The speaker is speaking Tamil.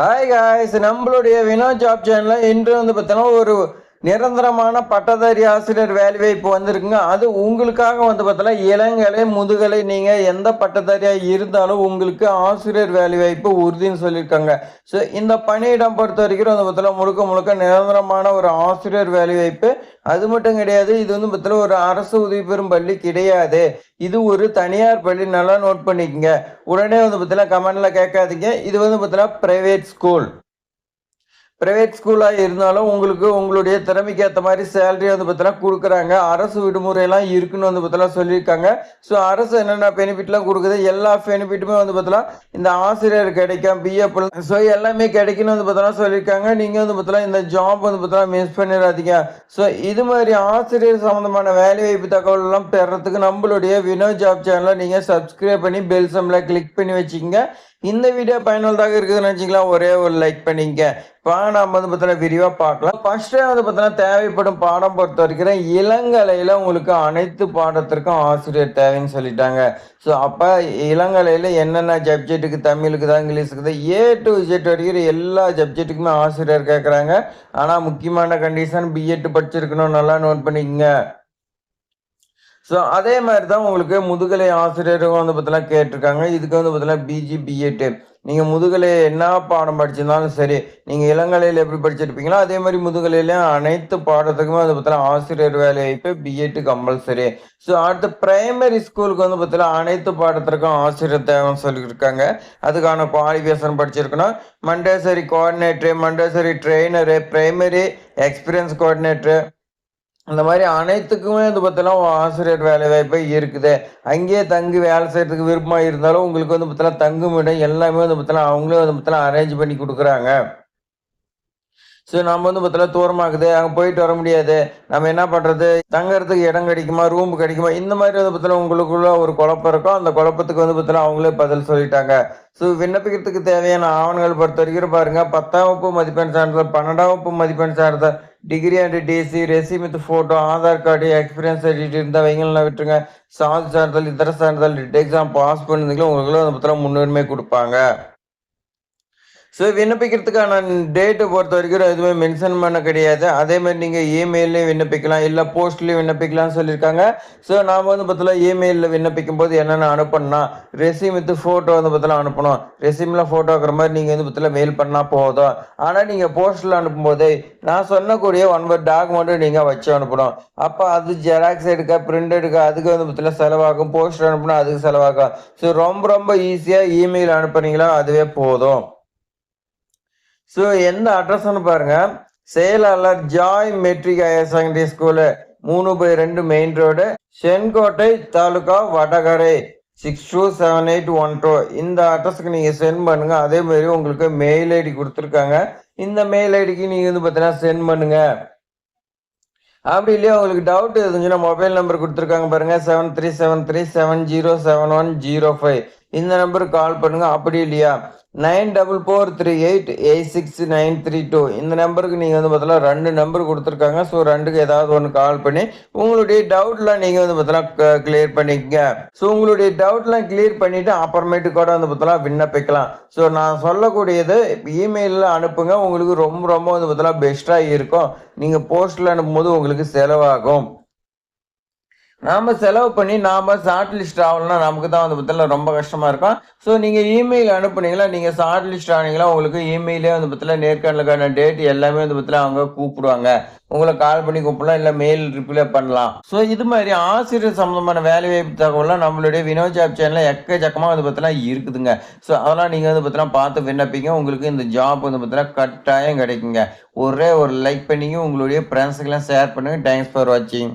ஹாய் காய்ஸ், நம்மளுடைய வினோத் ஜாப் சேனலில் இன்று பார்த்தீங்கன்னா ஒரு நிரந்தரமான பட்டதாரி ஆசிரியர் வேலைவாய்ப்பு வந்திருக்குங்க. அது உங்களுக்காக பார்த்தீங்கன்னா இளங்கலை முதுகலை நீங்கள் எந்த பட்டதாரியாக இருந்தாலும் உங்களுக்கு ஆசிரியர் வேலைவாய்ப்பு உறுதின்னு சொல்லியிருக்காங்க. ஸோ இந்த பணியிடம் பொறுத்த வரைக்கும் பார்த்தீங்கன்னா முழுக்க முழுக்க நிரந்தரமான ஒரு ஆசிரியர் வேலைவாய்ப்பு. அது மட்டும் கிடையாது, இது பார்த்தீங்கன்னா ஒரு அரசு உதவி பெறும் பள்ளி கிடையாது. இது ஒரு தனியார் பள்ளி, நல்லா நோட் பண்ணிக்கங்க. உடனே பார்த்தீங்கன்னா கமெண்ட்ல கேட்காதீங்க. இது பார்த்தீங்கன்னா பிரைவேட் ஸ்கூல். பிரைவேட் ஸ்கூலாக இருந்தாலும் உங்களுக்கு உங்களுடைய திறமைக்கு ஏற்ற மாதிரி சேலரி பார்த்தீங்கன்னா கொடுக்குறாங்க. அரசு விடுமுறையெல்லாம் இருக்குன்னு பார்த்தீங்கன்னா சொல்லியிருக்காங்க. ஸோ அரசு என்னென்ன பெனிஃபிட்லாம் கொடுக்குது, எல்லா பெனிஃபிட்டுமே பார்த்தீங்கன்னா இந்த ஆசிரியர் கிடைக்கும், பிஎஃப், ஸோ எல்லாமே கிடைக்குன்னு பார்த்தீங்கன்னா சொல்லியிருக்காங்க. நீங்கள் பார்த்தீங்கன்னா இந்த ஜாப் பார்த்தீங்கன்னா மிஸ் பண்ணிடாதீங்க. ஸோ இது மாதிரி ஆசிரியர் சம்மந்தமான வேலைவாய்ப்பு தகவல்லாம் பெறத்துக்கு நம்மளுடைய வினோத் ஜாப் சேனலை நீங்கள் சப்ஸ்கிரைப் பண்ணி பெல் சிம்பலை கிளிக் பண்ணி வச்சுக்கோங்க. இந்த வீடியோ பயனுள்ளதாக இருக்குதுன்னு நினச்சிக்கலாம், ஒரே ஒரு லைக் பண்ணிங்க. இப்போ நாம் பார்த்தீங்கன்னா விரிவாக பார்க்கலாம். ஃபர்ஸ்டே பார்த்தீங்கன்னா தேவைப்படும் பாடம் பொறுத்த வரைக்கும் இளங்கலையில் உங்களுக்கு அனைத்து பாடத்திற்கும் ஆசிரியர் தேவைன்னு சொல்லிட்டாங்க. ஸோ அப்போ இளங்கலையில் என்னென்ன சப்ஜெக்ட்டுக்கு, தமிழுக்கு தான், இங்கிலீஷுக்கு தான், ஏ டு இசட் வரைக்கும் எல்லா சப்ஜெக்ட்டுக்குமே ஆசிரியர் கேட்குறாங்க. ஆனால் முக்கியமான கண்டிஷன் பிஎட் படிச்சிருக்கணும், நல்லா நோட் பண்ணிக்கங்க. ஸோ அதே மாதிரி தான் உங்களுக்கு முதுகலை ஆசிரியரும் பார்த்தீங்கன்னா கேட்டிருக்காங்க. இதுக்கு பார்த்தீங்கன்னா பிஜி பிஎட், நீங்கள் முதுகலை என்ன பாடம் படிச்சிருந்தாலும் சரி, நீங்கள் இளங்கலையில் எப்படி படிச்சிருப்பீங்களோ அதே மாதிரி முதுகலையிலையும் அனைத்து பாடத்துக்குமே பார்த்தீங்கன்னா ஆசிரியர் வேலைவாய்ப்பு பிஎட் கம்பல்சரி. ஸோ அடுத்து பிரைமரி ஸ்கூலுக்கு பார்த்தீங்கன்னா அனைத்து பாடத்திற்கும் ஆசிரியர் தேவைன்னு சொல்லியிருக்காங்க. அதுக்கான குவாலிஃபிகேஷன் படிச்சிருக்கணும். Montessori coordinator, Montessori trainer, primary experience coordinator, அந்த மாதிரி அனைத்துக்குமே பார்த்தீங்கன்னா ஆசிரியர் வேலை வாய்ப்பு இருக்குது. அங்கேயே தங்கி வேலை செய்யறதுக்கு விருப்பமாக இருந்தாலும் உங்களுக்கு பார்த்தீங்கன்னா தங்கும் இடம் எல்லாமே பார்த்தீங்கன்னா அவங்களே பார்த்தீங்கன்னா அரேஞ்ச் பண்ணி கொடுக்குறாங்க. ஸோ நம்ம பார்த்தீங்கன்னா தூரமாகுது, அங்கே போயிட்டு வர முடியாது, நம்ம என்ன பண்ணுறது, தங்கறதுக்கு இடம் கிடைக்குமா, ரூம் கிடைக்குமா, இந்த மாதிரி பார்த்தீங்கன்னா உங்களுக்குள்ள ஒரு குழப்பம் இருக்கும். அந்த குழப்பத்துக்கு பார்த்தீங்கன்னா அவங்களே பதில் சொல்லிட்டாங்க. ஸோ விண்ணப்பிக்கிறதுக்கு தேவையான ஆவணங்கள் பொறுத்த வரைக்கும் பாருங்க, 10ஆம் வகுப்பு மதிப்பெண் சான்றிதழ், 12ஆம் வகுப்பு மதிப்பெண் சான்றிதழ், degree and TC, resume with photo, Aadhaar card, experience certificate இருந்தால் வைங்கலாம் விட்டுருங்க. சாதி சான்றிதழ், இதர சான்றிதழ், எக்ஸாம் பாஸ் பண்ணிருந்தீங்களோ உங்களுக்கு பார்த்தீங்கன்னா முன்னுரிமை கொடுப்பாங்க. ஸோ விண்ணப்பிக்கிறதுக்கான டேட்டை பொறுத்த வரைக்கும் எதுவுமே மென்ஷன் பண்ண கிடையாது. அதேமாதிரி நீங்கள் இமெயிலையும் விண்ணப்பிக்கலாம், இல்லை போஸ்ட்லேயும் விண்ணப்பிக்கலாம்னு சொல்லியிருக்காங்க. ஸோ நாம் பார்த்தீங்கன்னா இமெயிலில் விண்ணப்பிக்கும் போது என்னென்ன அனுப்பணும்னா, ரெசிம் வித் ஃபோட்டோ பார்த்தீங்கன்னா அனுப்பணும். ரெசிமில் ஃபோட்டோ இருக்கிற மாதிரி நீங்கள் பார்த்தீங்கன்னா மெயில் பண்ணால் போதும். ஆனால் நீங்கள் போஸ்ட்டில் அனுப்பும்போது நான் சொன்னக்கூடிய 1 டாக்குமெண்ட்டு நீங்கள் வச்சு அனுப்பணும். அப்போ அது ஜெராக்ஸ் எடுக்க, பிரிண்ட் எடுக்க, அதுக்கு பார்த்தீங்கன்னா செலவாகும். போஸ்ட் அனுப்புனா அதுக்கு செலவாகும். ஸோ ரொம்ப ஈஸியாக இமெயில் அனுப்புனீங்களா அதுவே போதும். ஸோ எந்த அட்ரஸ்ன்னு பாருங்க, செயலாளர் Joy matric higher secondary school, 3/2 main road, Sengottai taluka, Vadakarai, 627812. இந்த அட்ரஸுக்கு நீங்கள் சென்ட் பண்ணுங்க. அதே மாதிரி உங்களுக்கு மெயில் ஐடி கொடுத்துருக்காங்க. இந்த மெயில் ஐடிக்கு நீங்கள் பார்த்தீங்கன்னா சென்ட் பண்ணுங்க. அப்படி இல்லையா உங்களுக்கு டவுட் இருந்துச்சுன்னா மொபைல் நம்பர் கொடுத்துருக்காங்க பாருங்க, 7373707105. இந்த நம்பருக்கு கால் பண்ணுங்க. அப்படி இல்லையா 9443886932 இந்த நம்பருக்கு நீங்கள் பார்த்தீங்கன்னா 2 நம்பர் கொடுத்துருக்காங்க. ஸோ 2க்கு ஏதாவது ஒன்று கால் பண்ணி உங்களுடைய டவுட்லாம் நீங்கள் பார்த்தீங்கன்னா கிளியர் பண்ணிக்கங்க. ஸோ உங்களுடைய டவுட்லாம் கிளியர் பண்ணிவிட்டு அப்புறமேட்டு கூட பார்த்தீங்கன்னா விண்ணப்பிக்கலாம். ஸோ நான் சொல்லக்கூடியது இமெயிலில் அனுப்புங்க. உங்களுக்கு ரொம்ப பார்த்தீங்கன்னா பெஸ்ட்டாக இருக்கும். நீங்கள் போஸ்ட்டில் அனுப்பும்போது உங்களுக்கு செலவாகும். நாம் செலவு பண்ணி நாம் ஷார்ட் லிஸ்ட் ஆகலன்னா நமக்கு தான் பார்த்தீங்கன்னா ரொம்ப கஷ்டமாக இருக்கும். ஸோ நீங்கள் இமெயில் அனுப்புனீங்களா, நீங்கள் ஷார்ட் லிஸ்ட் ஆனீங்களா, உங்களுக்கு இமெயிலே பார்த்தீங்கன்னா நேர்காணலுக்கான டேட் எல்லாமே பார்த்தீங்கன்னா அவங்க கூப்பிடுவாங்க. உங்களை கால் பண்ணி கூப்பிடலாம், இல்லை மெயில் ரிப்ளை பண்ணலாம். ஸோ இது மாதிரி ஆசிரியர் சம்மந்தமான வேலைவாய்ப்பு தகவலாம் நம்மளுடைய வினோத் ஜாப் சேனலில் எக்கச்சக்கமாக பார்த்தீங்கன்னா இருக்குதுங்க. ஸோ அதெல்லாம் நீங்கள் பார்த்தீங்கன்னா பார்த்து விண்ணப்பிங்க. உங்களுக்கு இந்த ஜாப் பார்த்தீங்கன்னா கட்டாயம் கிடைக்குங்க. ஒரே ஒரு லைக் பண்ணிங்க, உங்களுடைய ஃப்ரெண்ட்ஸுக்கெல்லாம் ஷேர் பண்ணுங்கள். தேங்க்ஸ் ஃபார் வாட்சிங்.